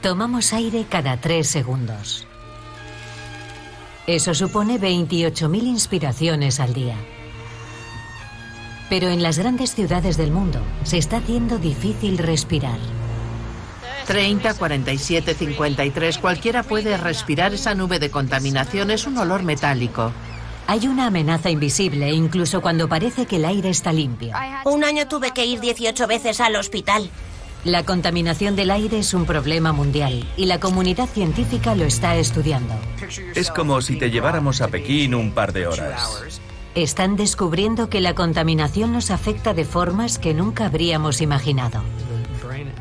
Tomamos aire cada 3 segundos. Eso supone 28.000 inspiraciones al día. Pero en las grandes ciudades del mundo se está haciendo difícil respirar. 30, 47, 53, cualquiera puede respirar esa nube de contaminación, es un olor metálico. Hay una amenaza invisible incluso cuando parece que el aire está limpio. Un año tuve que ir 18 veces al hospital. La contaminación del aire es un problema mundial y la comunidad científica lo está estudiando. Es como si te lleváramos a Pekín un par de horas. Están descubriendo que la contaminación nos afecta de formas que nunca habríamos imaginado.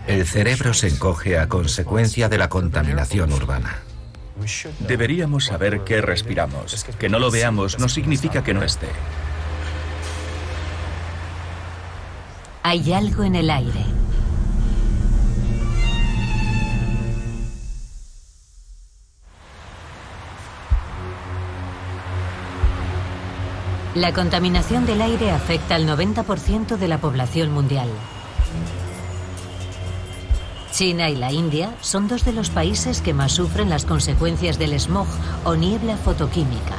El cerebro se encoge a consecuencia de la contaminación urbana. Deberíamos saber qué respiramos. Que no lo veamos no significa que no esté. Hay algo en el aire. La contaminación del aire afecta al 90% de la población mundial. China y la India son dos de los países que más sufren las consecuencias del smog o niebla fotoquímica.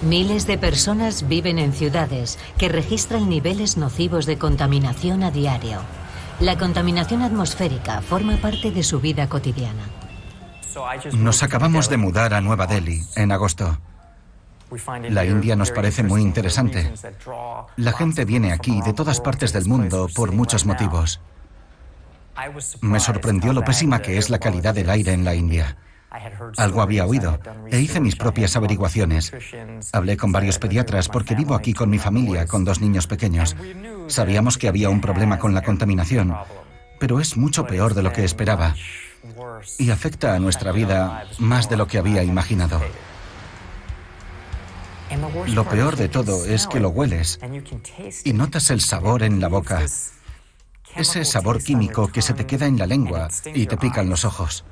Miles de personas viven en ciudades que registran niveles nocivos de contaminación a diario. La contaminación atmosférica forma parte de su vida cotidiana. Nos acabamos de mudar a Nueva Delhi en agosto. La India nos parece muy interesante. La gente viene aquí de todas partes del mundo por muchos motivos. Me sorprendió lo pésima que es la calidad del aire en la India. Algo había oído e hice mis propias averiguaciones. Hablé con varios pediatras porque vivo aquí con mi familia, con 2 niños pequeños. Sabíamos que había un problema con la contaminación, pero es mucho peor de lo que esperaba y afecta a nuestra vida más de lo que había imaginado. Lo peor de todo es que lo hueles y notas el sabor en la boca. Ese sabor químico que se te queda en la lengua y te pican los ojos.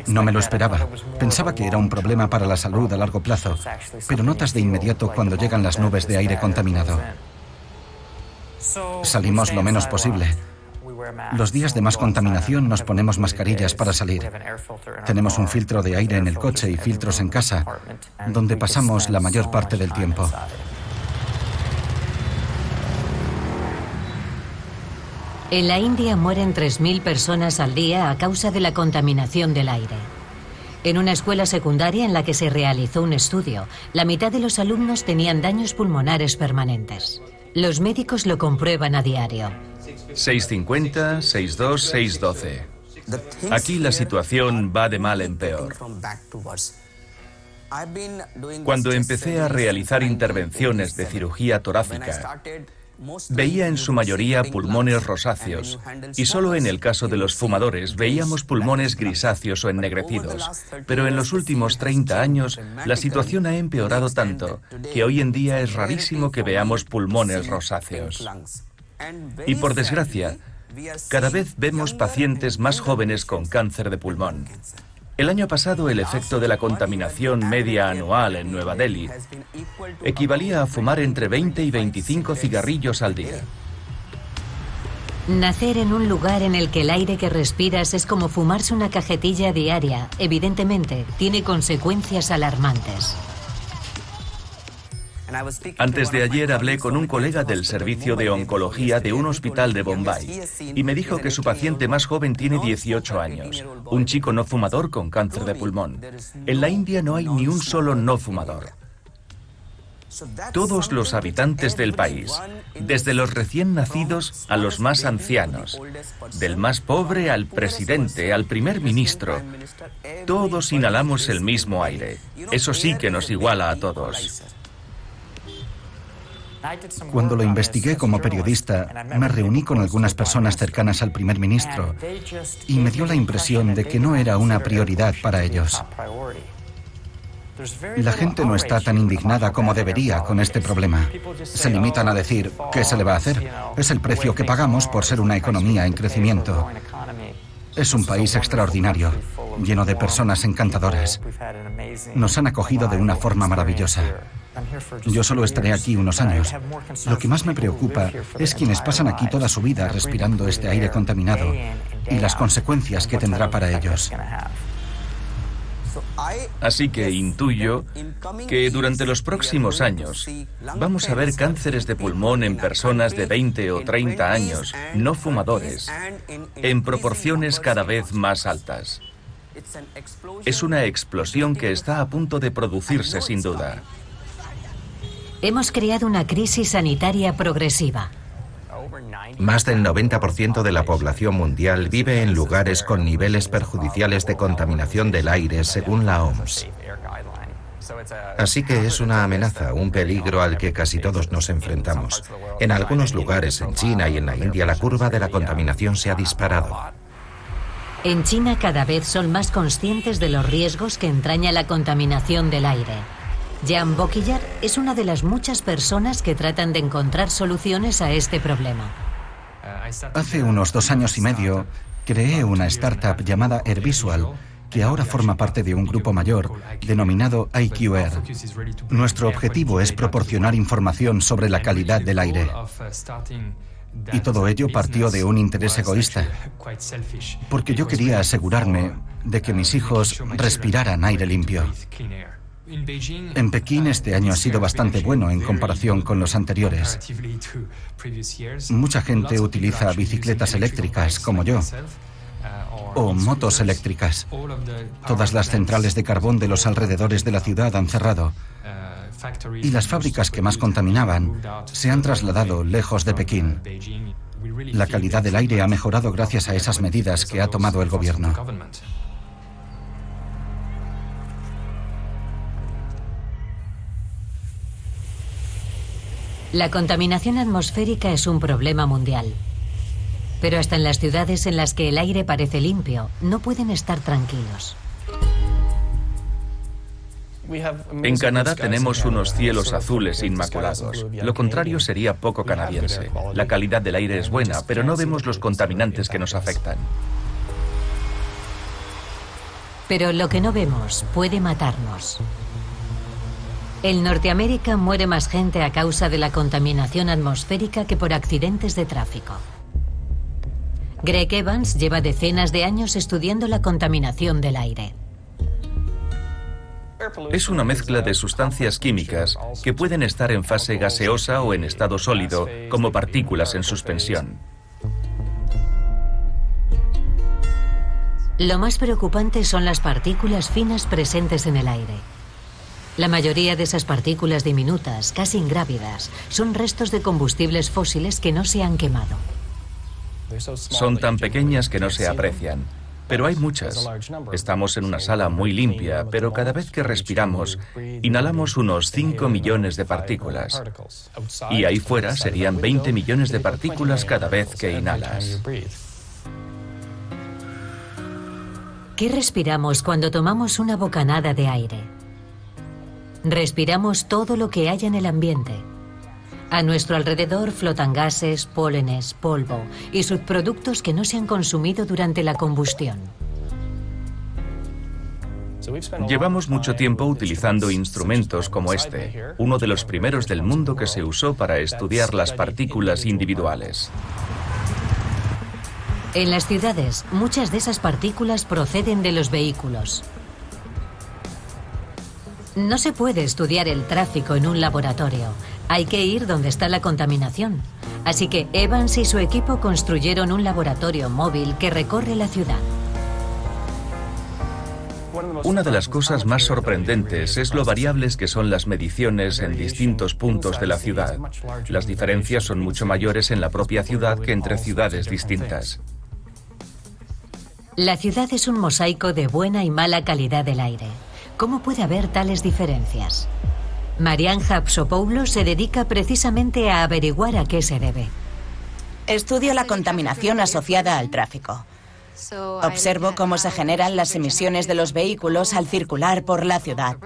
No me lo esperaba. Pensaba que era un problema para la salud a largo plazo, pero notas de inmediato cuando llegan las nubes de aire contaminado. Salimos lo menos posible. Los días de más contaminación nos ponemos mascarillas para salir. Tenemos un filtro de aire en el coche y filtros en casa, donde pasamos la mayor parte del tiempo. En la India mueren 3.000 personas al día a causa de la contaminación del aire. En una escuela secundaria en la que se realizó un estudio, la mitad de los alumnos tenían daños pulmonares permanentes. Los médicos lo comprueban a diario. 650, 62, 612. Aquí la situación va de mal en peor. Cuando empecé a realizar intervenciones de cirugía torácica, veía en su mayoría pulmones rosáceos y solo en el caso de los fumadores veíamos pulmones grisáceos o ennegrecidos. Pero en los últimos 30 años la situación ha empeorado tanto que hoy en día es rarísimo que veamos pulmones rosáceos. Y por desgracia, cada vez vemos pacientes más jóvenes con cáncer de pulmón. El año pasado el efecto de la contaminación media anual en Nueva Delhi equivalía a fumar entre 20 y 25 cigarrillos al día. Nacer en un lugar en el que el aire que respiras es como fumarse una cajetilla diaria, evidentemente, tiene consecuencias alarmantes. Antes de ayer hablé con un colega del servicio de oncología de un hospital de Bombay y me dijo que su paciente más joven tiene 18 años, un chico no fumador con cáncer de pulmón. En la India no hay ni un solo no fumador. Todos los habitantes del país, desde los recién nacidos a los más ancianos, del más pobre al presidente, al primer ministro, todos inhalamos el mismo aire. Eso sí que nos iguala a todos. Cuando lo investigué como periodista, me reuní con algunas personas cercanas al primer ministro y me dio la impresión de que no era una prioridad para ellos. La gente no está tan indignada como debería con este problema. Se limitan a decir, ¿qué se le va a hacer? Es el precio que pagamos por ser una economía en crecimiento. Es un país extraordinario, lleno de personas encantadoras. Nos han acogido de una forma maravillosa. Yo solo estaré aquí unos años. Lo que más me preocupa es quienes pasan aquí toda su vida respirando este aire contaminado y las consecuencias que tendrá para ellos. Así que intuyo que durante los próximos años vamos a ver cánceres de pulmón en personas de 20 o 30 años, no fumadores, en proporciones cada vez más altas. Es una explosión que está a punto de producirse sin duda. Hemos creado una crisis sanitaria progresiva. Más del 90% de la población mundial vive en lugares con niveles perjudiciales de contaminación del aire, según la OMS. Así que es una amenaza, un peligro al que casi todos nos enfrentamos. En algunos lugares, en China y en la India, la curva de la contaminación se ha disparado. En China cada vez son más conscientes de los riesgos que entraña la contaminación del aire. Jan Bokillar es una de las muchas personas que tratan de encontrar soluciones a este problema. Hace unos 2 años y medio creé una startup llamada AirVisual, que ahora forma parte de un grupo mayor denominado IQAir. Nuestro objetivo es proporcionar información sobre la calidad del aire. Y todo ello partió de un interés egoísta, porque yo quería asegurarme de que mis hijos respiraran aire limpio. En Pekín este año ha sido bastante bueno en comparación con los anteriores. Mucha gente utiliza bicicletas eléctricas, como yo, o motos eléctricas. Todas las centrales de carbón de los alrededores de la ciudad han cerrado, y las fábricas que más contaminaban se han trasladado lejos de Pekín. La calidad del aire ha mejorado gracias a esas medidas que ha tomado el gobierno. La contaminación atmosférica es un problema mundial. Pero hasta en las ciudades en las que el aire parece limpio, no pueden estar tranquilos. En Canadá tenemos unos cielos azules inmaculados. Lo contrario sería poco canadiense. La calidad del aire es buena, pero no vemos los contaminantes que nos afectan. Pero lo que no vemos puede matarnos. En Norteamérica muere más gente a causa de la contaminación atmosférica que por accidentes de tráfico. Greg Evans lleva decenas de años estudiando la contaminación del aire. Es una mezcla de sustancias químicas que pueden estar en fase gaseosa o en estado sólido, como partículas en suspensión. Lo más preocupante son las partículas finas presentes en el aire. La mayoría de esas partículas diminutas, casi ingrávidas, son restos de combustibles fósiles que no se han quemado. Son tan pequeñas que no se aprecian, pero hay muchas. Estamos en una sala muy limpia, pero cada vez que respiramos, inhalamos unos 5 millones de partículas. Y ahí fuera serían 20 millones de partículas cada vez que inhalas. ¿Qué respiramos cuando tomamos una bocanada de aire? Respiramos todo lo que haya en el ambiente. A nuestro alrededor flotan gases, pólenes, polvo y subproductos que no se han consumido durante la combustión. Llevamos mucho tiempo utilizando instrumentos como este, uno de los primeros del mundo que se usó para estudiar las partículas individuales. En las ciudades, muchas de esas partículas proceden de los vehículos. No se puede estudiar el tráfico en un laboratorio. Hay que ir donde está la contaminación. Así que Evans y su equipo construyeron un laboratorio móvil que recorre la ciudad. Una de las cosas más sorprendentes es lo variables que son las mediciones en distintos puntos de la ciudad. Las diferencias son mucho mayores en la propia ciudad que entre ciudades distintas. La ciudad es un mosaico de buena y mala calidad del aire. ¿Cómo puede haber tales diferencias? Marian Hapsopoulos se dedica precisamente a averiguar a qué se debe. Estudio la contaminación asociada al tráfico. Observo cómo se generan las emisiones de los vehículos al circular por la ciudad.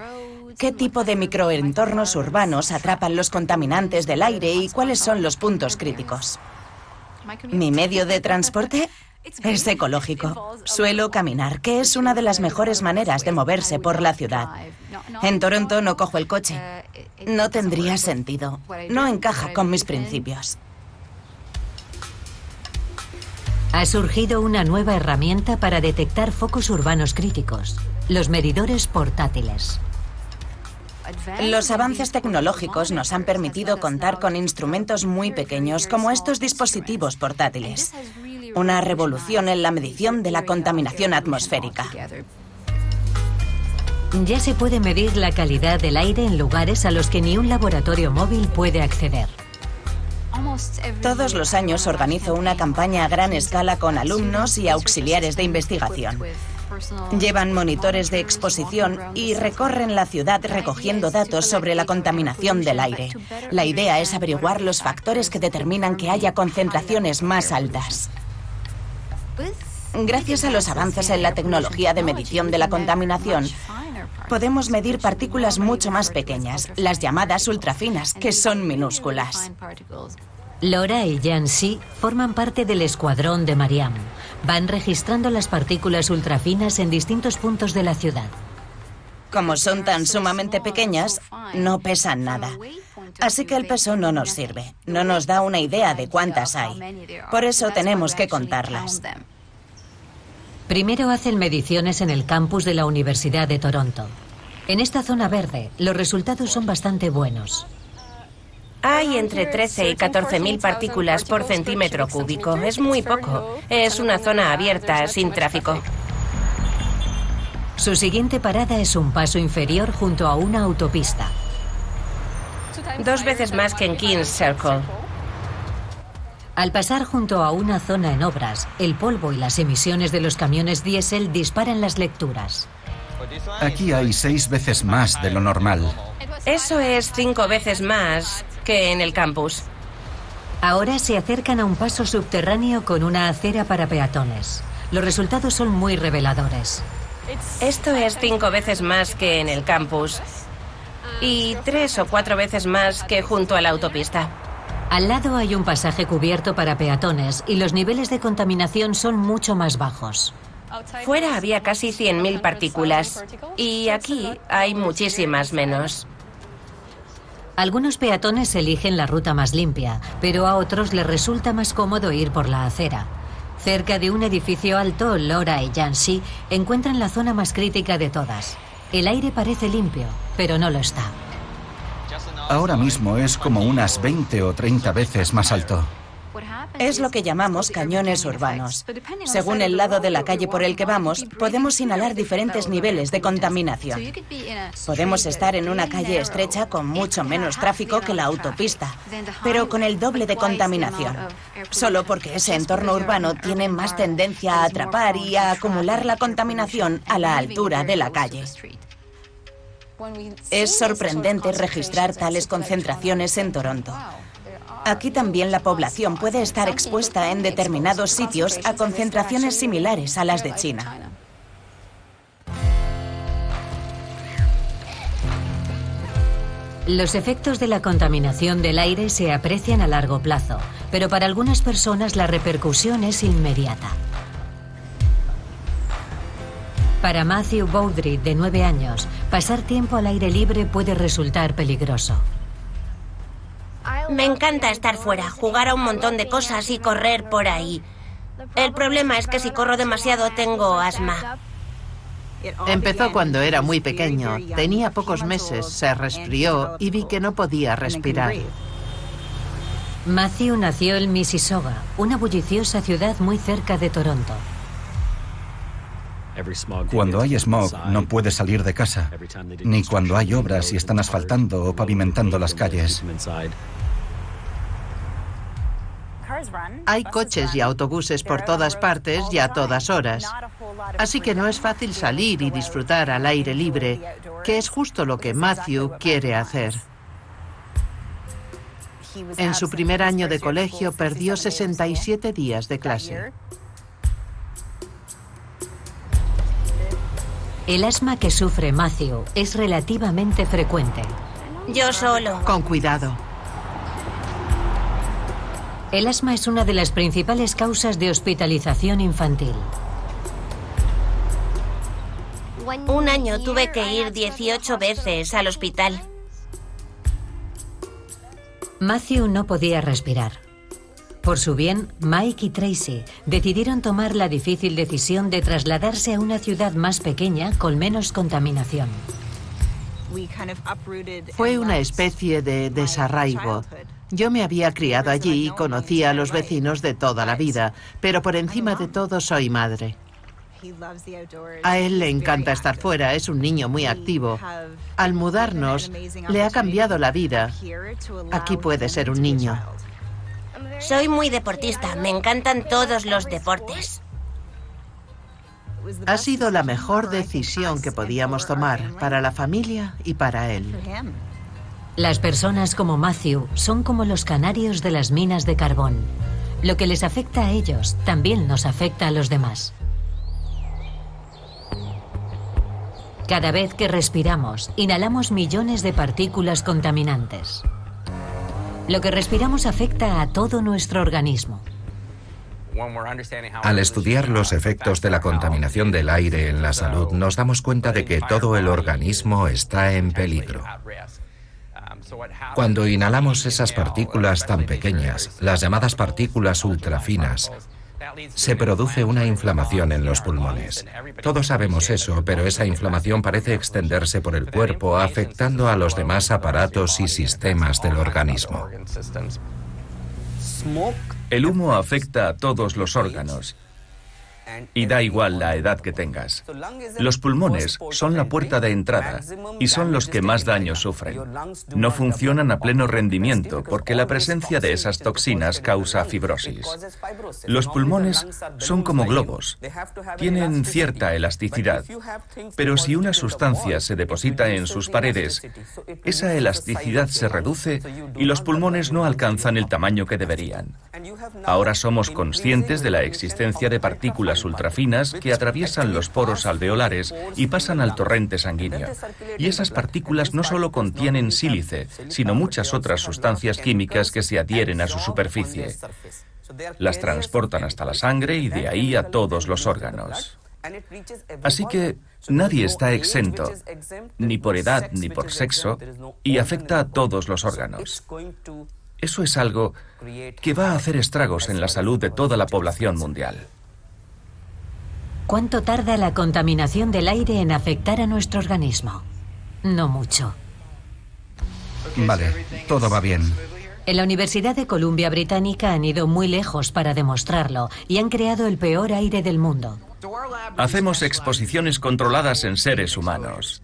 ¿Qué tipo de microentornos urbanos atrapan los contaminantes del aire y cuáles son los puntos críticos? ¿Mi medio de transporte? Es ecológico. Suelo caminar, que es una de las mejores maneras de moverse por la ciudad. En Toronto no cojo el coche. No tendría sentido. No encaja con mis principios. Ha surgido una nueva herramienta para detectar focos urbanos críticos, los medidores portátiles. Los avances tecnológicos nos han permitido contar con instrumentos muy pequeños como estos dispositivos portátiles. Una revolución en la medición de la contaminación atmosférica. Ya se puede medir la calidad del aire en lugares a los que ni un laboratorio móvil puede acceder. Todos los años organizo una campaña a gran escala con alumnos y auxiliares de investigación. Llevan monitores de exposición y recorren la ciudad recogiendo datos sobre la contaminación del aire. La idea es averiguar los factores que determinan que haya concentraciones más altas. Gracias a los avances en la tecnología de medición de la contaminación, podemos medir partículas mucho más pequeñas, las llamadas ultrafinas, que son minúsculas. Laura y Yancy forman parte del escuadrón de Mariam. Van registrando las partículas ultrafinas en distintos puntos de la ciudad. Como son tan sumamente pequeñas, no pesan nada. Así que el peso no nos sirve. No nos da una idea de cuántas hay. Por eso tenemos que contarlas. Primero hacen mediciones en el campus de la Universidad de Toronto. En esta zona verde, los resultados son bastante buenos. Hay entre 13 y 14.000 partículas por centímetro cúbico. Es muy poco. Es una zona abierta, sin tráfico. Su siguiente parada es un paso inferior junto a una autopista. 2 veces más que en Kings Circle. Al pasar junto a una zona en obras, el polvo y las emisiones de los camiones diésel disparan las lecturas. Aquí hay 6 veces más de lo normal. Eso es 5 veces más que en el campus. Ahora se acercan a un paso subterráneo con una acera para peatones. Los resultados son muy reveladores. Esto es 5 veces más que en el campus. Y 3 o 4 veces más que junto a la autopista. Al lado hay un pasaje cubierto para peatones y los niveles de contaminación son mucho más bajos. Fuera había casi 100.000 partículas y aquí hay muchísimas menos. Algunos peatones eligen la ruta más limpia, pero a otros les resulta más cómodo ir por la acera. Cerca de un edificio alto, Laura y Yancy encuentran la zona más crítica de todas. El aire parece limpio, pero no lo está. Ahora mismo es como unas 20 o 30 veces más alto. Es lo que llamamos cañones urbanos. Según el lado de la calle por el que vamos, podemos inhalar diferentes niveles de contaminación. Podemos estar en una calle estrecha con mucho menos tráfico que la autopista, pero con el doble de contaminación. Solo porque ese entorno urbano tiene más tendencia a atrapar y a acumular la contaminación a la altura de la calle. Es sorprendente registrar tales concentraciones en Toronto. Aquí también la población puede estar expuesta en determinados sitios a concentraciones similares a las de China. Los efectos de la contaminación del aire se aprecian a largo plazo, pero para algunas personas la repercusión es inmediata. Para Matthew Bowdry, de 9 años, pasar tiempo al aire libre puede resultar peligroso. Me encanta estar fuera, jugar a un montón de cosas y correr por ahí. El problema es que si corro demasiado tengo asma. Empezó cuando era muy pequeño. Tenía pocos meses, se resfrió y vi que no podía respirar. Matthew nació en Mississauga, una bulliciosa ciudad muy cerca de Toronto. Cuando hay smog no puedes salir de casa, ni cuando hay obras y están asfaltando o pavimentando las calles. Hay coches y autobuses por todas partes y a todas horas. Así que no es fácil salir y disfrutar al aire libre, que es justo lo que Matthew quiere hacer. En su primer año de colegio perdió 67 días de clase. El asma que sufre Matthew es relativamente frecuente. Yo solo. Con cuidado. El asma es una de las principales causas de hospitalización infantil. Un año tuve que ir 18 veces al hospital. Matthew no podía respirar. Por su bien, Mike y Tracy decidieron tomar la difícil decisión de trasladarse a una ciudad más pequeña con menos contaminación. Fue una especie de desarraigo. Yo me había criado allí y conocía a los vecinos de toda la vida, pero por encima de todo soy madre. A él le encanta estar fuera, es un niño muy activo. Al mudarnos, le ha cambiado la vida. Aquí puede ser un niño. Soy muy deportista, me encantan todos los deportes. Ha sido la mejor decisión que podíamos tomar para la familia y para él. Las personas como Matthew son como los canarios de las minas de carbón. Lo que les afecta a ellos también nos afecta a los demás. Cada vez que respiramos, inhalamos millones de partículas contaminantes. Lo que respiramos afecta a todo nuestro organismo. Al estudiar los efectos de la contaminación del aire en la salud, nos damos cuenta de que todo el organismo está en peligro. Cuando inhalamos esas partículas tan pequeñas, las llamadas partículas ultrafinas, se produce una inflamación en los pulmones. Todos sabemos eso, pero esa inflamación parece extenderse por el cuerpo, afectando a los demás aparatos y sistemas del organismo. El humo afecta a todos los órganos. Y da igual la edad que tengas. Los pulmones son la puerta de entrada y son los que más daño sufren. No funcionan a pleno rendimiento porque la presencia de esas toxinas causa fibrosis. Los pulmones son como globos. Tienen cierta elasticidad, pero si una sustancia se deposita en sus paredes, esa elasticidad se reduce y los pulmones no alcanzan el tamaño que deberían. Ahora somos conscientes de la existencia de partículas ultrafinas que atraviesan los poros alveolares y pasan al torrente sanguíneo. Y esas partículas no solo contienen sílice, sino muchas otras sustancias químicas que se adhieren a su superficie. Las transportan hasta la sangre y de ahí a todos los órganos. Así que nadie está exento, ni por edad ni por sexo, y afecta a todos los órganos. Eso es algo que va a hacer estragos en la salud de toda la población mundial. ¿Cuánto tarda la contaminación del aire en afectar a nuestro organismo? No mucho. Vale, todo va bien. En la Universidad de Columbia Británica han ido muy lejos para demostrarlo y han creado el peor aire del mundo. Hacemos exposiciones controladas en seres humanos.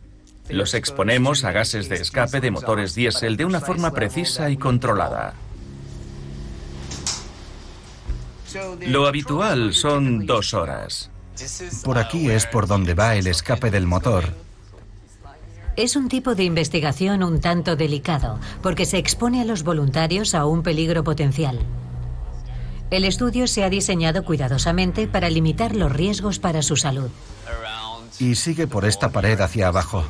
Los exponemos a gases de escape de motores diésel de una forma precisa y controlada. Lo habitual son 2 horas. Por aquí es por donde va el escape del motor. Es un tipo de investigación un tanto delicado, porque se expone a los voluntarios a un peligro potencial. El estudio se ha diseñado cuidadosamente para limitar los riesgos para su salud. Y sigue por esta pared hacia abajo.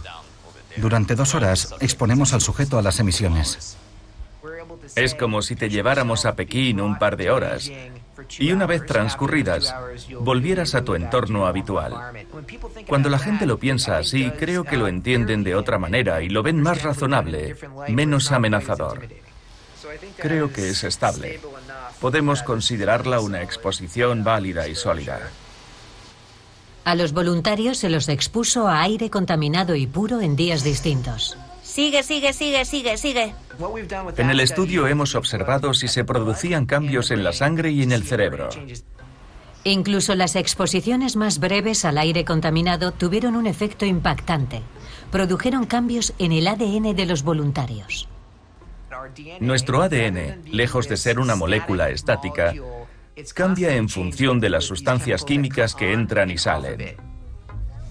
Durante 2 horas exponemos al sujeto a las emisiones. Es como si te lleváramos a Pekín un par de horas y una vez transcurridas, volvieras a tu entorno habitual. Cuando la gente lo piensa así, creo que lo entienden de otra manera y lo ven más razonable, menos amenazador. Creo que es estable. Podemos considerarla una exposición válida y sólida. A los voluntarios se los expuso a aire contaminado y puro en días distintos. Sigue. En el estudio hemos observado si se producían cambios en la sangre y en el cerebro. Incluso las exposiciones más breves al aire contaminado tuvieron un efecto impactante. Produjeron cambios en el ADN de los voluntarios. Nuestro ADN, lejos de ser una molécula estática, cambia en función de las sustancias químicas que entran y salen.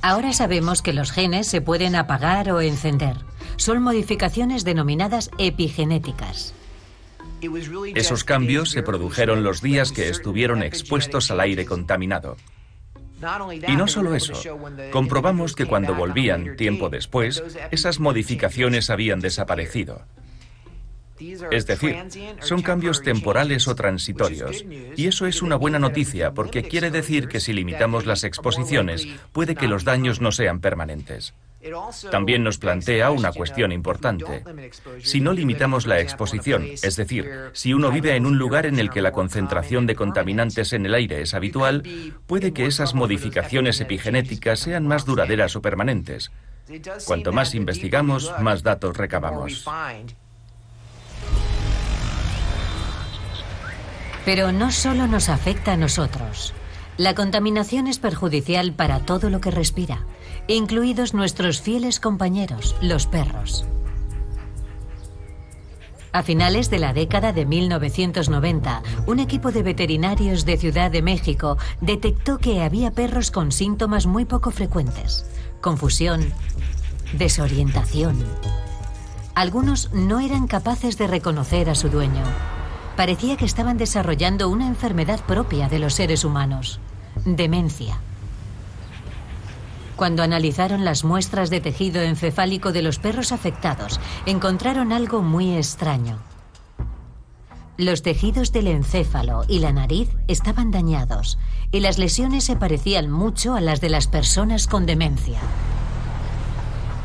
Ahora sabemos que los genes se pueden apagar o encender. Son modificaciones denominadas epigenéticas. Esos cambios se produjeron los días que estuvieron expuestos al aire contaminado. Y no solo eso, comprobamos que cuando volvían, tiempo después, esas modificaciones habían desaparecido. Es decir, son cambios temporales o transitorios. Y eso es una buena noticia porque quiere decir que si limitamos las exposiciones, puede que los daños no sean permanentes. También nos plantea una cuestión importante. Si no limitamos la exposición, es decir, si uno vive en un lugar en el que la concentración de contaminantes en el aire es habitual, puede que esas modificaciones epigenéticas sean más duraderas o permanentes. Cuanto más investigamos, más datos recabamos. Pero no solo nos afecta a nosotros. La contaminación es perjudicial para todo lo que respira, incluidos nuestros fieles compañeros, los perros. A finales de la década de 1990, un equipo de veterinarios de Ciudad de México detectó que había perros con síntomas muy poco frecuentes: confusión, desorientación. Algunos no eran capaces de reconocer a su dueño. Parecía que estaban desarrollando una enfermedad propia de los seres humanos: demencia. Cuando analizaron las muestras de tejido encefálico de los perros afectados, encontraron algo muy extraño. Los tejidos del encéfalo y la nariz estaban dañados, y las lesiones se parecían mucho a las de las personas con demencia.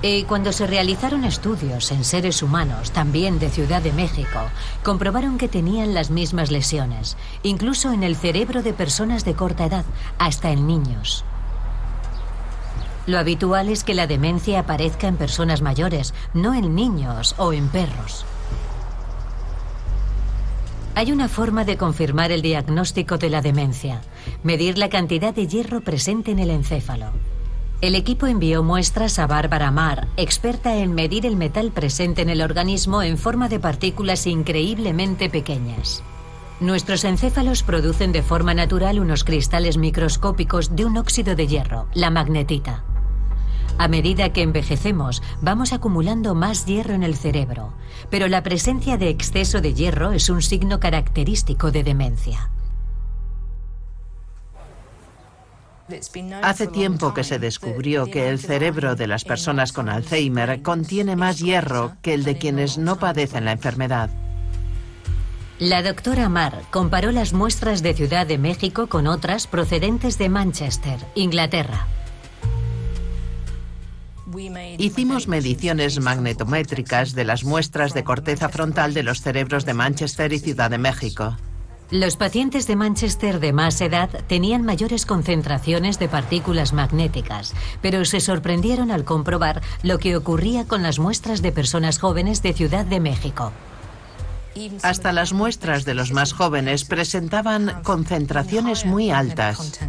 Y cuando se realizaron estudios en seres humanos, también de Ciudad de México, comprobaron que tenían las mismas lesiones, incluso en el cerebro de personas de corta edad, hasta en niños. Lo habitual es que la demencia aparezca en personas mayores, no en niños o en perros. Hay una forma de confirmar el diagnóstico de la demencia: medir la cantidad de hierro presente en el encéfalo. El equipo envió muestras a Bárbara Marr, experta en medir el metal presente en el organismo en forma de partículas increíblemente pequeñas. Nuestros encéfalos producen de forma natural unos cristales microscópicos de un óxido de hierro, la magnetita. A medida que envejecemos, vamos acumulando más hierro en el cerebro, pero la presencia de exceso de hierro es un signo característico de demencia. Hace tiempo que se descubrió que el cerebro de las personas con Alzheimer contiene más hierro que el de quienes no padecen la enfermedad. La doctora Marr comparó las muestras de Ciudad de México con otras procedentes de Manchester, Inglaterra. Hicimos mediciones magnetométricas de las muestras de corteza frontal de los cerebros de Manchester y Ciudad de México. Los pacientes de Manchester de más edad tenían mayores concentraciones de partículas magnéticas, pero se sorprendieron al comprobar lo que ocurría con las muestras de personas jóvenes de Ciudad de México. Hasta las muestras de los más jóvenes presentaban concentraciones muy altas.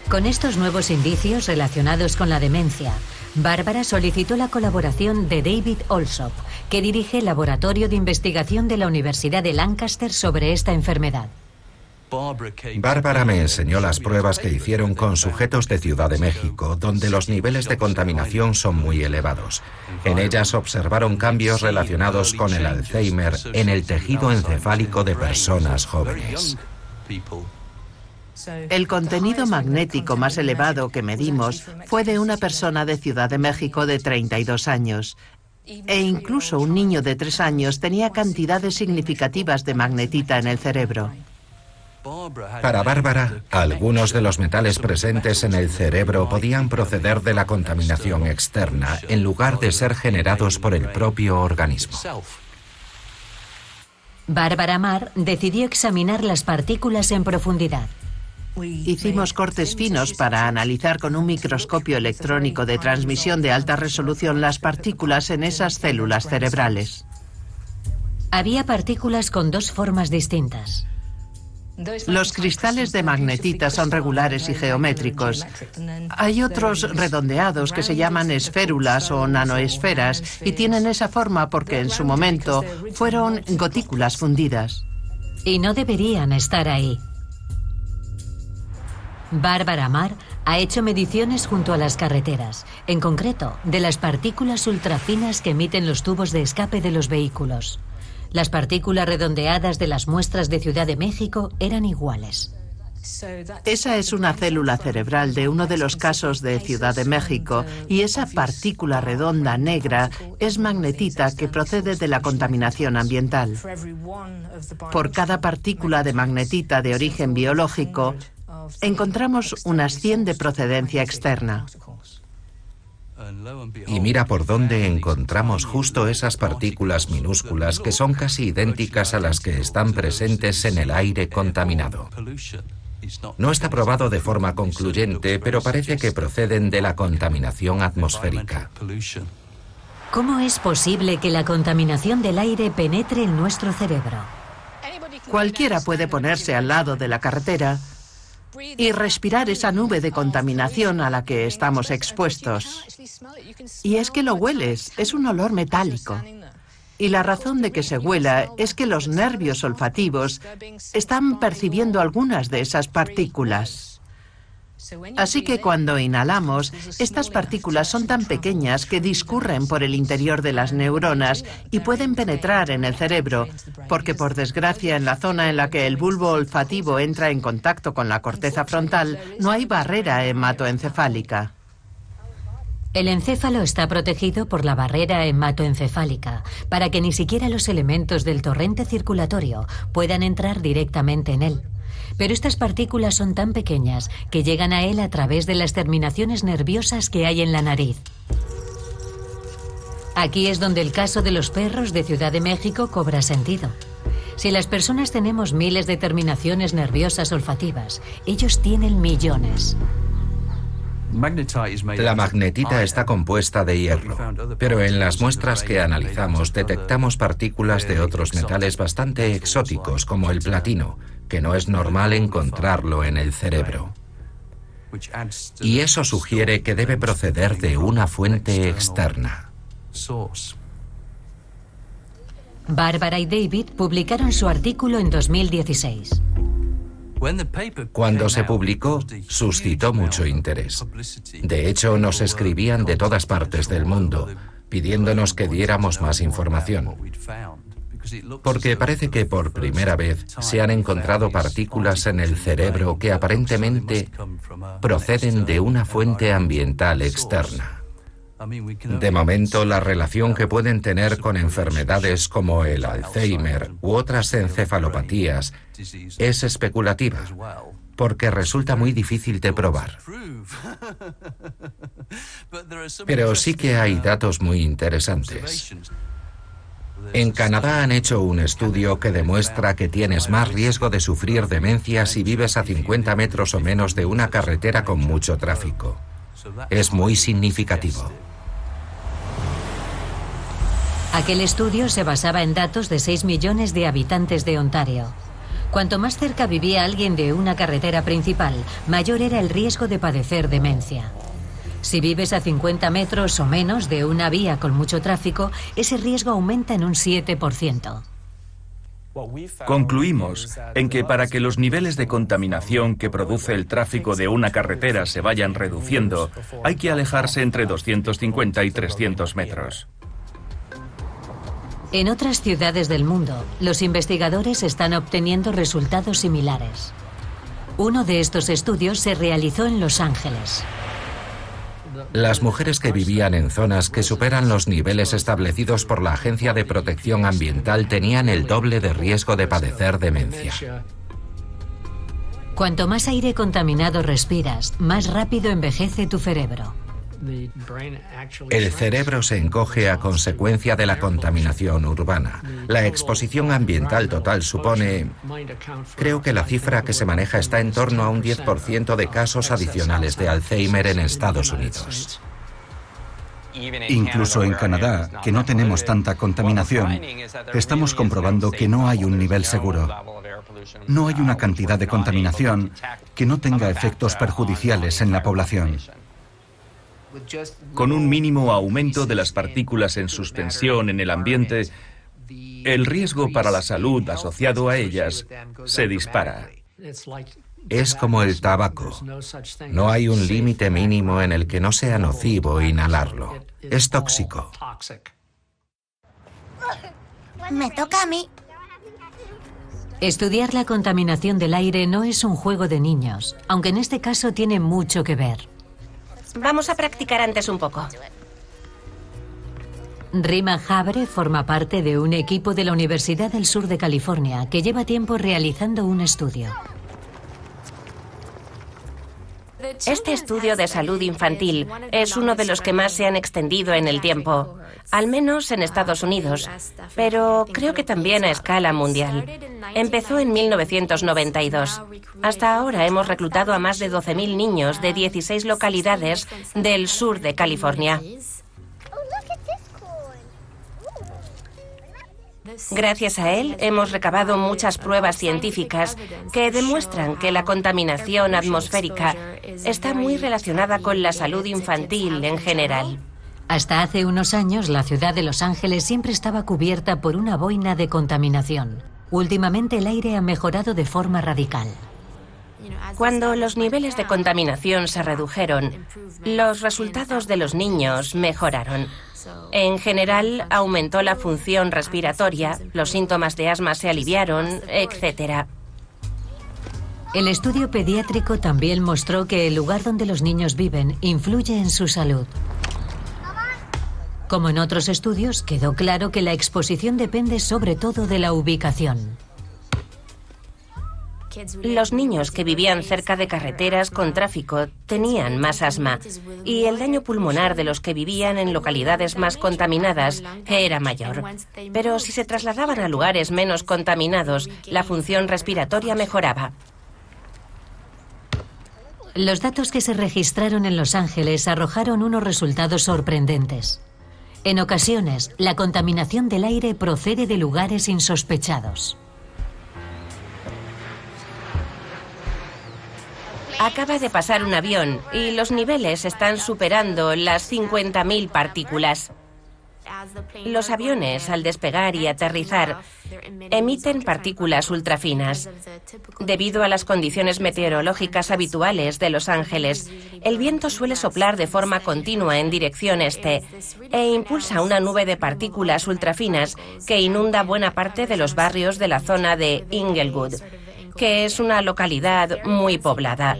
Con estos nuevos indicios relacionados con la demencia, Bárbara solicitó la colaboración de David Alsop, que dirige el Laboratorio de Investigación de la Universidad de Lancaster sobre esta enfermedad. Bárbara me enseñó las pruebas que hicieron con sujetos de Ciudad de México, donde los niveles de contaminación son muy elevados. En ellas observaron cambios relacionados con el Alzheimer en el tejido encefálico de personas jóvenes. El contenido magnético más elevado que medimos fue de una persona de Ciudad de México de 32 años. E incluso un niño de 3 años tenía cantidades significativas de magnetita en el cerebro. Para Bárbara, algunos de los metales presentes en el cerebro podían proceder de la contaminación externa, en lugar de ser generados por el propio organismo. Bárbara Marr decidió examinar las partículas en profundidad. Hicimos cortes finos para analizar con un microscopio electrónico de transmisión de alta resolución las partículas en esas células cerebrales. Había partículas con dos formas distintas. Los cristales de magnetita son regulares y geométricos. Hay otros redondeados que se llaman esférulas o nanoesferas y tienen esa forma porque en su momento fueron gotículas fundidas. Y no deberían estar ahí. Bárbara Marr ha hecho mediciones junto a las carreteras, en concreto de las partículas ultrafinas que emiten los tubos de escape de los vehículos. Las partículas redondeadas de las muestras de Ciudad de México eran iguales. Esa es una célula cerebral de uno de los casos de Ciudad de México y esa partícula redonda negra es magnetita que procede de la contaminación ambiental. Por cada partícula de magnetita de origen biológico, encontramos unas 100 de procedencia externa. Y mira por dónde encontramos justo esas partículas minúsculas que son casi idénticas a las que están presentes en el aire contaminado. No está probado de forma concluyente, pero parece que proceden de la contaminación atmosférica. ¿Cómo es posible que la contaminación del aire penetre en nuestro cerebro? Cualquiera puede ponerse al lado de la carretera y respirar esa nube de contaminación a la que estamos expuestos. Y es que lo hueles, es un olor metálico. Y la razón de que se huela es que los nervios olfativos están percibiendo algunas de esas partículas. Así que cuando inhalamos, estas partículas son tan pequeñas que discurren por el interior de las neuronas y pueden penetrar en el cerebro, porque por desgracia en la zona en la que el bulbo olfativo entra en contacto con la corteza frontal no hay barrera hematoencefálica. El encéfalo está protegido por la barrera hematoencefálica para que ni siquiera los elementos del torrente circulatorio puedan entrar directamente en él. Pero estas partículas son tan pequeñas que llegan a él a través de las terminaciones nerviosas que hay en la nariz. Aquí es donde el caso de los perros de Ciudad de México cobra sentido. Si las personas tenemos miles de terminaciones nerviosas olfativas, ellos tienen millones. La magnetita está compuesta de hierro, pero en las muestras que analizamos detectamos partículas de otros metales bastante exóticos, como el platino, que no es normal encontrarlo en el cerebro. Y eso sugiere que debe proceder de una fuente externa. Bárbara y David publicaron su artículo en 2016. Cuando se publicó, suscitó mucho interés. De hecho, nos escribían de todas partes del mundo, pidiéndonos que diéramos más información. Porque parece que por primera vez se han encontrado partículas en el cerebro que aparentemente proceden de una fuente ambiental externa. De momento, la relación que pueden tener con enfermedades como el Alzheimer u otras encefalopatías es especulativa, porque resulta muy difícil de probar. Pero sí que hay datos muy interesantes. En Canadá han hecho un estudio que demuestra que tienes más riesgo de sufrir demencia si vives a 50 metros o menos de una carretera con mucho tráfico. Es muy significativo. Aquel estudio se basaba en datos de 6 millones de habitantes de Ontario. Cuanto más cerca vivía alguien de una carretera principal, mayor era el riesgo de padecer demencia. Si vives a 50 metros o menos de una vía con mucho tráfico, ese riesgo aumenta en un 7%. Concluimos en que para que los niveles de contaminación que produce el tráfico de una carretera se vayan reduciendo, hay que alejarse entre 250 y 300 metros. En otras ciudades del mundo, los investigadores están obteniendo resultados similares. Uno de estos estudios se realizó en Los Ángeles. Las mujeres que vivían en zonas que superan los niveles establecidos por la Agencia de Protección Ambiental tenían el doble de riesgo de padecer demencia. Cuanto más aire contaminado respiras, más rápido envejece tu cerebro. El cerebro se encoge a consecuencia de la contaminación urbana. La exposición ambiental total supone, creo que la cifra que se maneja está en torno a un 10% de casos adicionales de Alzheimer en Estados Unidos. Incluso en Canadá, que no tenemos tanta contaminación, estamos comprobando que no hay un nivel seguro. No hay una cantidad de contaminación que no tenga efectos perjudiciales en la población. Con un mínimo aumento de las partículas en suspensión en el ambiente, el riesgo para la salud asociado a ellas se dispara. Es como el tabaco. No hay un límite mínimo en el que no sea nocivo inhalarlo. Es tóxico. Me toca a mí. Estudiar la contaminación del aire no es un juego de niños, aunque en este caso tiene mucho que ver. Vamos a practicar antes un poco. Rima Habre forma parte de un equipo de la Universidad del Sur de California que lleva tiempo realizando un estudio. Este estudio de salud infantil es uno de los que más se han extendido en el tiempo, al menos en Estados Unidos, pero creo que también a escala mundial. Empezó en 1992. Hasta ahora hemos reclutado a más de 12.000 niños de 16 localidades del sur de California. Gracias a él hemos recabado muchas pruebas científicas que demuestran que la contaminación atmosférica está muy relacionada con la salud infantil en general. Hasta hace unos años, la ciudad de Los Ángeles siempre estaba cubierta por una boina de contaminación. Últimamente el aire ha mejorado de forma radical. Cuando los niveles de contaminación se redujeron, los resultados de los niños mejoraron. En general, aumentó la función respiratoria, los síntomas de asma se aliviaron, etc. El estudio pediátrico también mostró que el lugar donde los niños viven influye en su salud. Como en otros estudios, quedó claro que la exposición depende sobre todo de la ubicación. Los niños que vivían cerca de carreteras con tráfico tenían más asma y el daño pulmonar de los que vivían en localidades más contaminadas era mayor. Pero si se trasladaban a lugares menos contaminados, la función respiratoria mejoraba. Los datos que se registraron en Los Ángeles arrojaron unos resultados sorprendentes. En ocasiones, la contaminación del aire procede de lugares insospechados. Acaba de pasar un avión y los niveles están superando las 50.000 partículas. Los aviones, al despegar y aterrizar, emiten partículas ultrafinas. Debido a las condiciones meteorológicas habituales de Los Ángeles, el viento suele soplar de forma continua en dirección este e impulsa una nube de partículas ultrafinas que inunda buena parte de los barrios de la zona de Inglewood, que es una localidad muy poblada.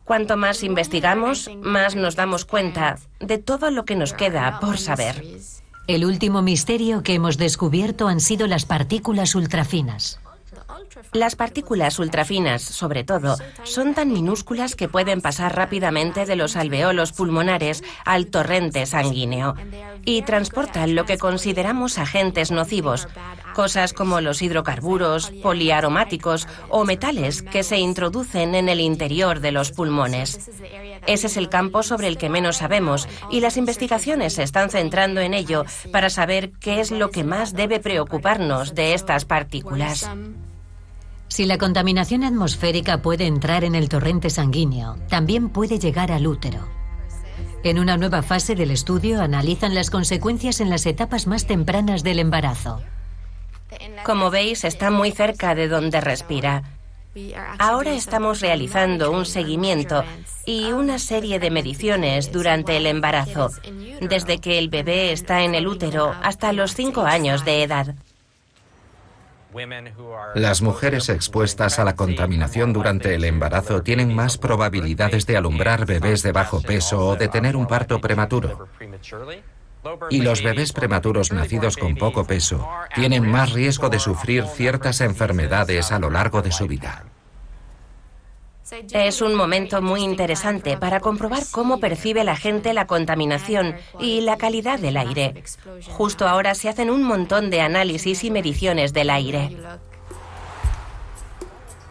Cuanto más investigamos, más nos damos cuenta de todo lo que nos queda por saber. El último misterio que hemos descubierto han sido las partículas ultrafinas. Las partículas ultrafinas, sobre todo, son tan minúsculas que pueden pasar rápidamente de los alveolos pulmonares al torrente sanguíneo y transportan lo que consideramos agentes nocivos, cosas como los hidrocarburos, poliaromáticos o metales que se introducen en el interior de los pulmones. Ese es el campo sobre el que menos sabemos y las investigaciones se están centrando en ello para saber qué es lo que más debe preocuparnos de estas partículas. Si la contaminación atmosférica puede entrar en el torrente sanguíneo, también puede llegar al útero. En una nueva fase del estudio analizan las consecuencias en las etapas más tempranas del embarazo. Como veis, está muy cerca de donde respira. Ahora estamos realizando un seguimiento y una serie de mediciones durante el embarazo, desde que el bebé está en el útero hasta los 5 años de edad. Las mujeres expuestas a la contaminación durante el embarazo tienen más probabilidades de alumbrar bebés de bajo peso o de tener un parto prematuro. Y los bebés prematuros nacidos con poco peso tienen más riesgo de sufrir ciertas enfermedades a lo largo de su vida. Es un momento muy interesante para comprobar cómo percibe la gente la contaminación y la calidad del aire. Justo ahora se hacen un montón de análisis y mediciones del aire.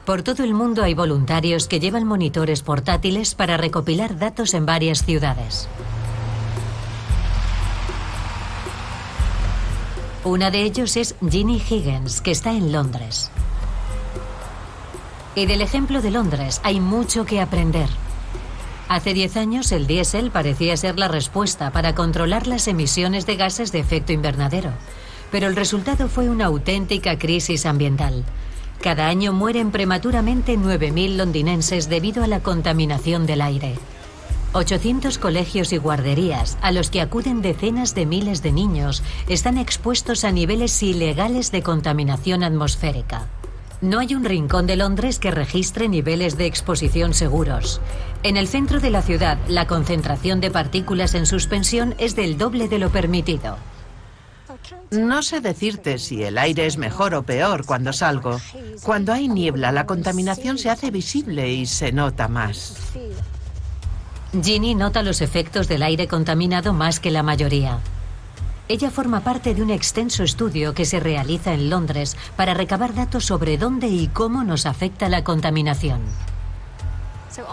Por todo el mundo hay voluntarios que llevan monitores portátiles para recopilar datos en varias ciudades. Una de ellos es Ginny Higgins, que está en Londres. Y del ejemplo de Londres hay mucho que aprender. Hace 10 años el diésel parecía ser la respuesta para controlar las emisiones de gases de efecto invernadero, pero el resultado fue una auténtica crisis ambiental. Cada año mueren prematuramente 9.000 londinenses debido a la contaminación del aire. 800 colegios y guarderías, a los que acuden decenas de miles de niños, están expuestos a niveles ilegales de contaminación atmosférica. No hay un rincón de Londres que registre niveles de exposición seguros. En el centro de la ciudad, la concentración de partículas en suspensión es del doble de lo permitido. No sé decirte si el aire es mejor o peor cuando salgo. Cuando hay niebla, la contaminación se hace visible y se nota más. Ginny nota los efectos del aire contaminado más que la mayoría. Ella forma parte de un extenso estudio que se realiza en Londres para recabar datos sobre dónde y cómo nos afecta la contaminación.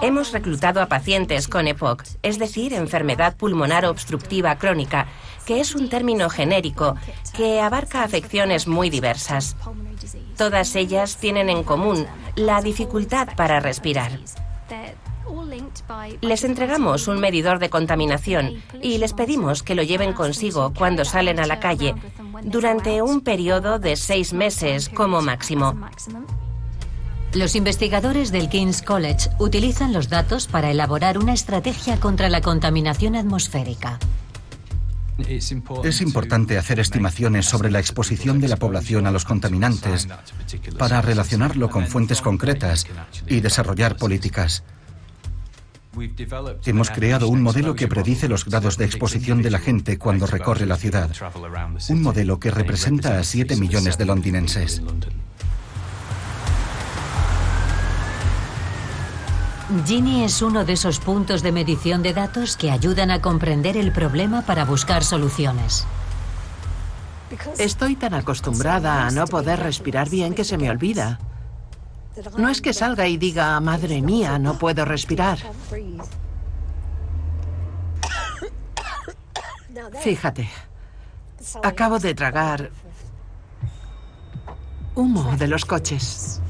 Hemos reclutado a pacientes con EPOC, es decir, enfermedad pulmonar obstructiva crónica, que es un término genérico que abarca afecciones muy diversas. Todas ellas tienen en común la dificultad para respirar. Les entregamos un medidor de contaminación y les pedimos que lo lleven consigo cuando salen a la calle durante un periodo de 6 meses como máximo. Los investigadores del King's College utilizan los datos para elaborar una estrategia contra la contaminación atmosférica. Es importante hacer estimaciones sobre la exposición de la población a los contaminantes para relacionarlo con fuentes concretas y desarrollar políticas. Hemos creado un modelo que predice los grados de exposición de la gente cuando recorre la ciudad. Un modelo que representa a 7 millones de londinenses. Ginny es uno de esos puntos de medición de datos que ayudan a comprender el problema para buscar soluciones. Estoy tan acostumbrada a no poder respirar bien que se me olvida. No es que salga y diga, madre mía, no puedo respirar. Fíjate, acabo de tragar humo de los coches.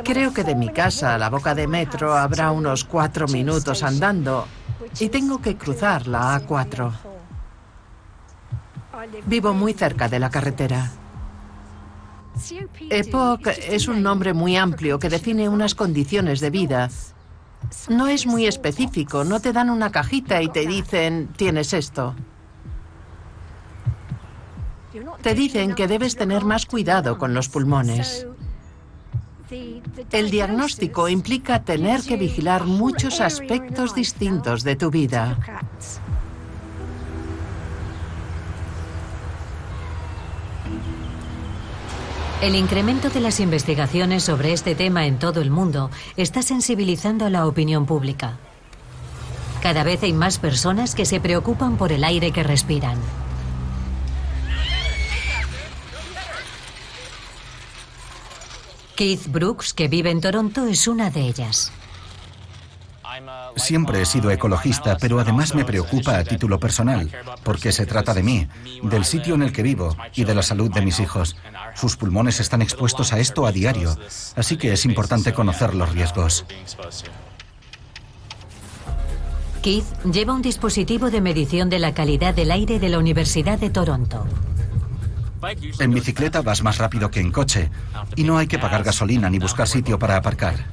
Creo que de mi casa a la boca de metro habrá unos 4 minutos andando y tengo que cruzar la A4. Vivo muy cerca de la carretera. EPOC es un nombre muy amplio que define unas condiciones de vida. No es muy específico, no te dan una cajita y te dicen, tienes esto. Te dicen que debes tener más cuidado con los pulmones. El diagnóstico implica tener que vigilar muchos aspectos distintos de tu vida. El incremento de las investigaciones sobre este tema en todo el mundo está sensibilizando a la opinión pública. Cada vez hay más personas que se preocupan por el aire que respiran. Keith Brooks, que vive en Toronto, es una de ellas. Siempre he sido ecologista, pero además me preocupa a título personal, porque se trata de mí, del sitio en el que vivo y de la salud de mis hijos. Sus pulmones están expuestos a esto a diario, así que es importante conocer los riesgos. Keith lleva un dispositivo de medición de la calidad del aire de la Universidad de Toronto. En bicicleta vas más rápido que en coche y no hay que pagar gasolina ni buscar sitio para aparcar.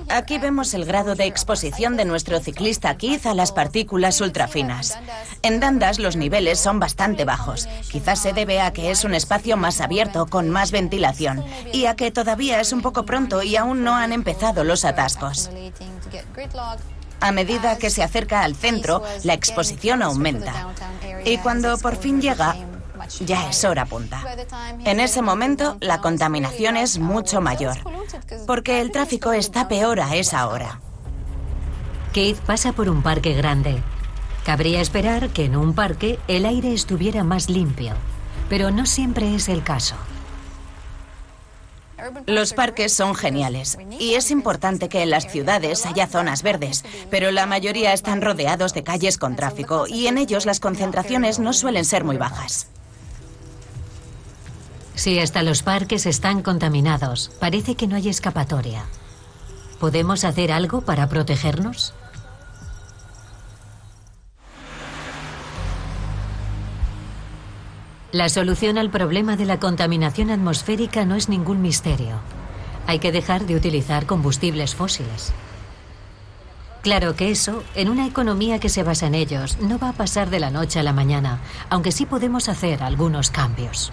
Aquí vemos el grado de exposición de nuestro ciclista Keith a las partículas ultrafinas. En Dundas los niveles son bastante bajos. Quizás se debe a que es un espacio más abierto, con más ventilación, y a que todavía es un poco pronto y aún no han empezado los atascos. A medida que se acerca al centro, la exposición aumenta. Y cuando por fin llega, ya es hora punta. En ese momento, la contaminación es mucho mayor, porque el tráfico está peor a esa hora. Keith pasa por un parque grande. Cabría esperar que en un parque el aire estuviera más limpio, pero no siempre es el caso. Los parques son geniales y es importante que en las ciudades haya zonas verdes, pero la mayoría están rodeados de calles con tráfico y en ellos las concentraciones no suelen ser muy bajas. Si hasta los parques están contaminados, parece que no hay escapatoria. ¿Podemos hacer algo para protegernos? La solución al problema de la contaminación atmosférica no es ningún misterio. Hay que dejar de utilizar combustibles fósiles. Claro que eso, en una economía que se basa en ellos, no va a pasar de la noche a la mañana, aunque sí podemos hacer algunos cambios.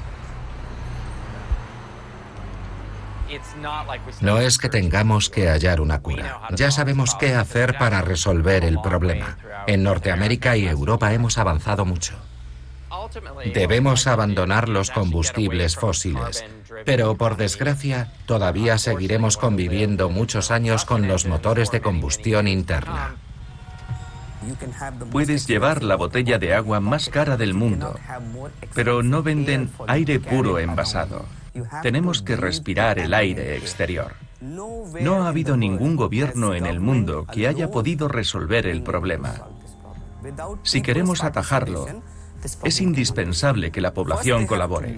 No es que tengamos que hallar una cura. Ya sabemos qué hacer para resolver el problema. En Norteamérica y Europa hemos avanzado mucho. Debemos abandonar los combustibles fósiles, pero por desgracia todavía seguiremos conviviendo muchos años con los motores de combustión interna. Puedes llevar la botella de agua más cara del mundo, pero no venden aire puro envasado. Tenemos que respirar el aire exterior. No ha habido ningún gobierno en el mundo que haya podido resolver el problema. Si queremos atajarlo, es indispensable que la población colabore.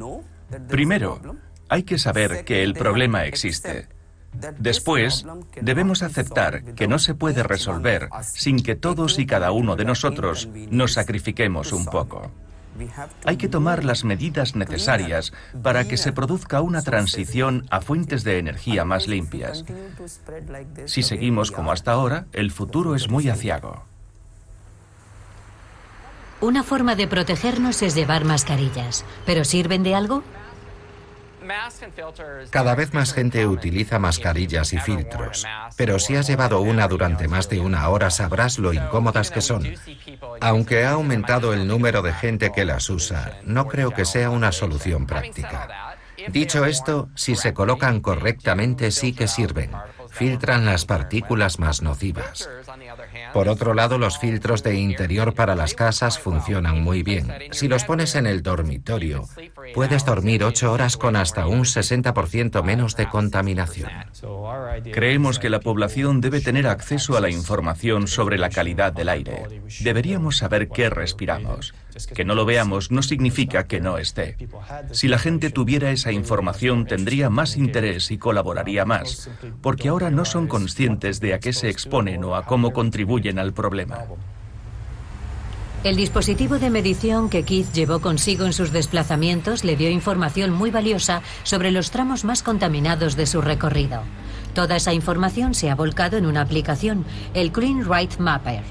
Primero, hay que saber que el problema existe. Después, debemos aceptar que no se puede resolver sin que todos y cada uno de nosotros nos sacrifiquemos un poco. Hay que tomar las medidas necesarias para que se produzca una transición a fuentes de energía más limpias. Si seguimos como hasta ahora, el futuro es muy aciago. Una forma de protegernos es llevar mascarillas. ¿Pero sirven de algo? Cada vez más gente utiliza mascarillas y filtros, pero si has llevado una durante más de una hora sabrás lo incómodas que son. Aunque ha aumentado el número de gente que las usa, no creo que sea una solución práctica. Dicho esto, si se colocan correctamente sí que sirven. Filtran las partículas más nocivas. Por otro lado, los filtros de interior para las casas funcionan muy bien. Si los pones en el dormitorio, puedes dormir 8 horas con hasta un 60% menos de contaminación. Creemos que la población debe tener acceso a la información sobre la calidad del aire. Deberíamos saber qué respiramos. Que no lo veamos no significa que no esté. Si la gente tuviera esa información, tendría más interés y colaboraría más, porque ahora no son conscientes de a qué se exponen o a cómo contribuyen al problema. El dispositivo de medición que Keith llevó consigo en sus desplazamientos le dio información muy valiosa sobre los tramos más contaminados de su recorrido. Toda esa información se ha volcado en una aplicación, el Clean Ride Mapper.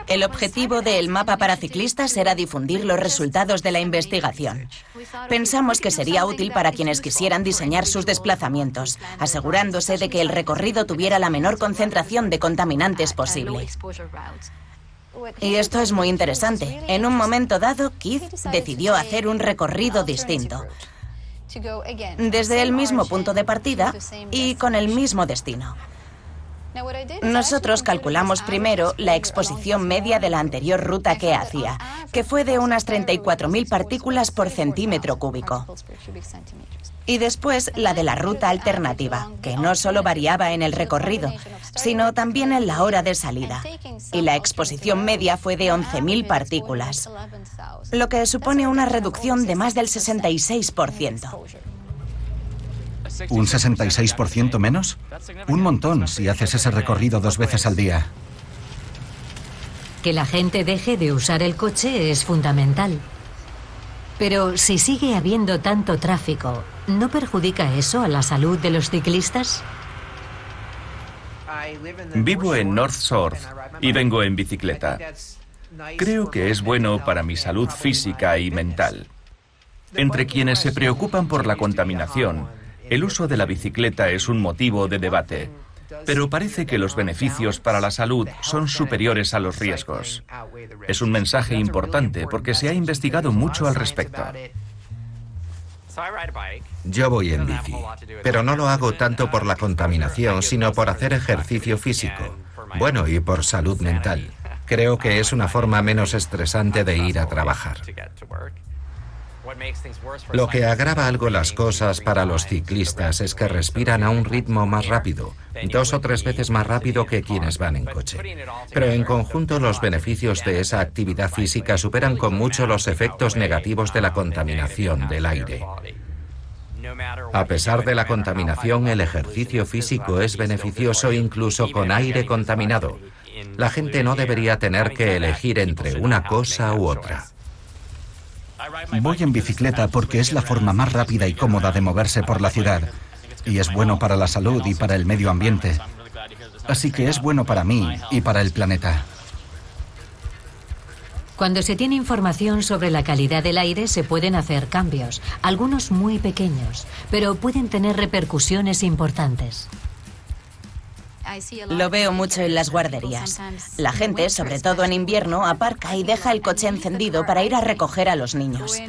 El objetivo del mapa para ciclistas era difundir los resultados de la investigación. Pensamos que sería útil para quienes quisieran diseñar sus desplazamientos, asegurándose de que el recorrido tuviera la menor concentración de contaminantes posible. Y esto es muy interesante. En un momento dado, Keith decidió hacer un recorrido distinto, desde el mismo punto de partida y con el mismo destino. Nosotros calculamos primero la exposición media de la anterior ruta que hacía, que fue de unas 34.000 partículas por centímetro cúbico. Y después la de la ruta alternativa, que no solo variaba en el recorrido, sino también en la hora de salida. Y la exposición media fue de 11.000 partículas, lo que supone una reducción de más del 66%. ¿Un 66% menos? Un montón si haces ese recorrido 2 veces al día. Que la gente deje de usar el coche es fundamental. Pero si sigue habiendo tanto tráfico, ¿no perjudica eso a la salud de los ciclistas? Vivo en North Shore y vengo en bicicleta. Creo que es bueno para mi salud física y mental. Entre quienes se preocupan por la contaminación, el uso de la bicicleta es un motivo de debate, pero parece que los beneficios para la salud son superiores a los riesgos. Es un mensaje importante porque se ha investigado mucho al respecto. Yo voy en bici, pero no lo hago tanto por la contaminación, sino por hacer ejercicio físico. Bueno, y por salud mental. Creo que es una forma menos estresante de ir a trabajar. Lo que agrava algo las cosas para los ciclistas es que respiran a un ritmo más rápido, 2 o 3 veces más rápido que quienes van en coche. Pero en conjunto los beneficios de esa actividad física superan con mucho los efectos negativos de la contaminación del aire. A pesar de la contaminación, el ejercicio físico es beneficioso incluso con aire contaminado. La gente no debería tener que elegir entre una cosa u otra. Voy en bicicleta porque es la forma más rápida y cómoda de moverse por la ciudad. Y es bueno para la salud y para el medio ambiente. Así que es bueno para mí y para el planeta. Cuando se tiene información sobre la calidad del aire se pueden hacer cambios, algunos muy pequeños, pero pueden tener repercusiones importantes. Lo veo mucho en las guarderías. La gente, sobre todo en invierno, aparca y deja el coche encendido para ir a recoger a los niños.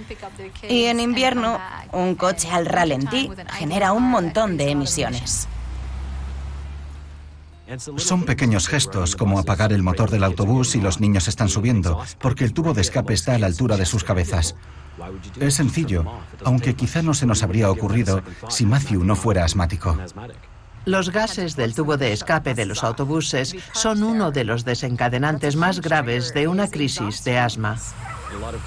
Y en invierno, un coche al ralentí genera un montón de emisiones. Son pequeños gestos, como apagar el motor del autobús si los niños están subiendo, porque el tubo de escape está a la altura de sus cabezas. Es sencillo, aunque quizá no se nos habría ocurrido si Matthew no fuera asmático. Los gases del tubo de escape de los autobuses son uno de los desencadenantes más graves de una crisis de asma.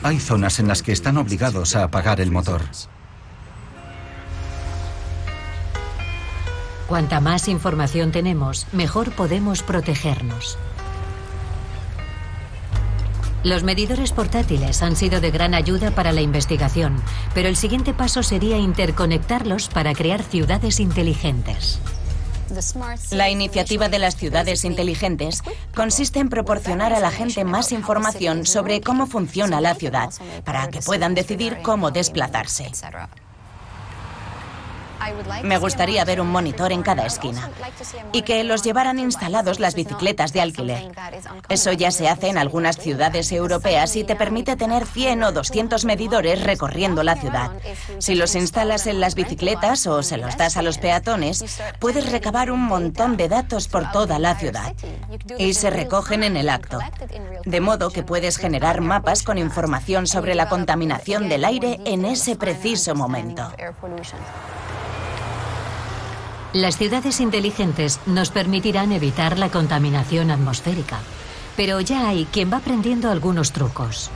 Hay zonas en las que están obligados a apagar el motor. Cuanta más información tenemos, mejor podemos protegernos. Los medidores portátiles han sido de gran ayuda para la investigación, pero el siguiente paso sería interconectarlos para crear ciudades inteligentes. La iniciativa de las ciudades inteligentes consiste en proporcionar a la gente más información sobre cómo funciona la ciudad, para que puedan decidir cómo desplazarse. Me gustaría ver un monitor en cada esquina y que los llevaran instalados las bicicletas de alquiler. Eso ya se hace en algunas ciudades europeas y te permite tener 100 o 200 medidores recorriendo la ciudad. Si los instalas en las bicicletas o se los das a los peatones, puedes recabar un montón de datos por toda la ciudad y se recogen en el acto. De modo que puedes generar mapas con información sobre la contaminación del aire en ese preciso momento. Las ciudades inteligentes nos permitirán evitar la contaminación atmosférica, pero ya hay quien va aprendiendo algunos trucos.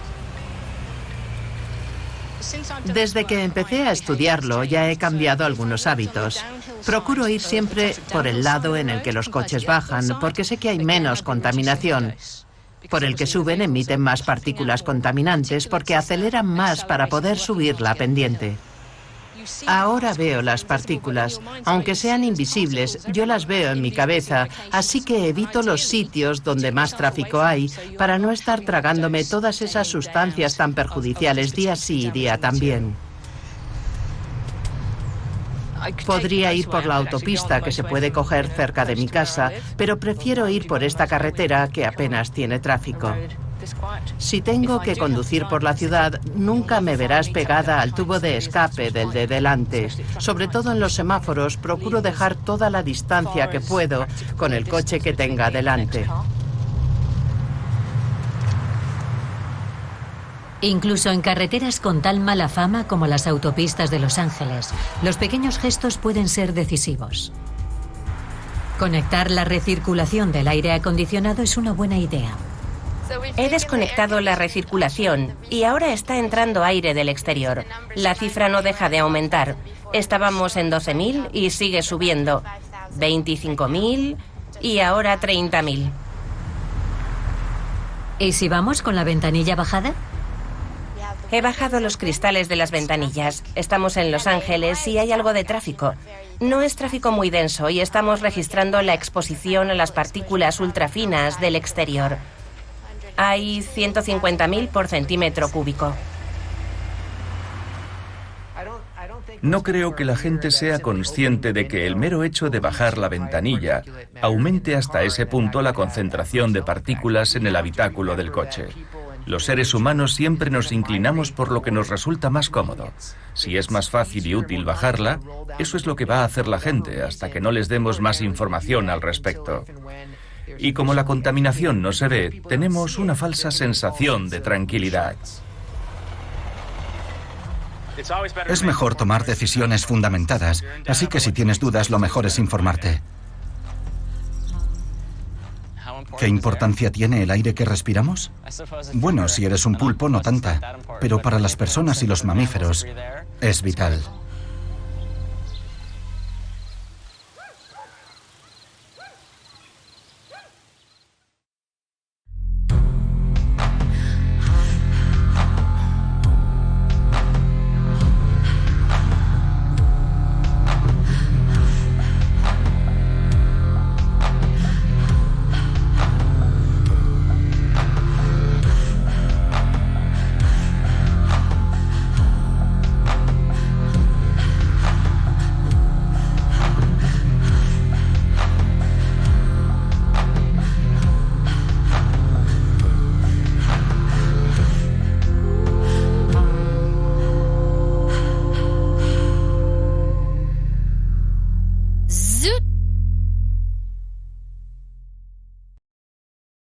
Desde que empecé a estudiarlo ya he cambiado algunos hábitos. Procuro ir siempre por el lado en el que los coches bajan, porque sé que hay menos contaminación. Por el que suben emiten más partículas contaminantes porque aceleran más para poder subir la pendiente. Ahora veo las partículas. Aunque sean invisibles, yo las veo en mi cabeza, así que evito los sitios donde más tráfico hay para no estar tragándome todas esas sustancias tan perjudiciales día sí y día también. Podría ir por la autopista que se puede coger cerca de mi casa, pero prefiero ir por esta carretera que apenas tiene tráfico. Si tengo que conducir por la ciudad, nunca me verás pegada al tubo de escape del de delante. Sobre todo en los semáforos, procuro dejar toda la distancia que puedo con el coche que tenga delante. Incluso en carreteras con tan mala fama como las autopistas de Los Ángeles, los pequeños gestos pueden ser decisivos. Conectar la recirculación del aire acondicionado es una buena idea. He desconectado la recirculación y ahora está entrando aire del exterior. La cifra no deja de aumentar. Estábamos en 12.000 y sigue subiendo. 25.000 y ahora 30.000. ¿Y si vamos con la ventanilla bajada? He bajado los cristales de las ventanillas. Estamos en Los Ángeles y hay algo de tráfico. No es tráfico muy denso y estamos registrando la exposición a las partículas ultrafinas del exterior. Hay 150.000 por centímetro cúbico. No creo que la gente sea consciente de que el mero hecho de bajar la ventanilla aumente hasta ese punto la concentración de partículas en el habitáculo del coche. Los seres humanos siempre nos inclinamos por lo que nos resulta más cómodo. Si es más fácil y útil bajarla, eso es lo que va a hacer la gente hasta que no les demos más información al respecto. Y como la contaminación no se ve, tenemos una falsa sensación de tranquilidad. Es mejor tomar decisiones fundamentadas, así que si tienes dudas, lo mejor es informarte. ¿Qué importancia tiene el aire que respiramos? Bueno, si eres un pulpo, no tanta, pero para las personas y los mamíferos es vital.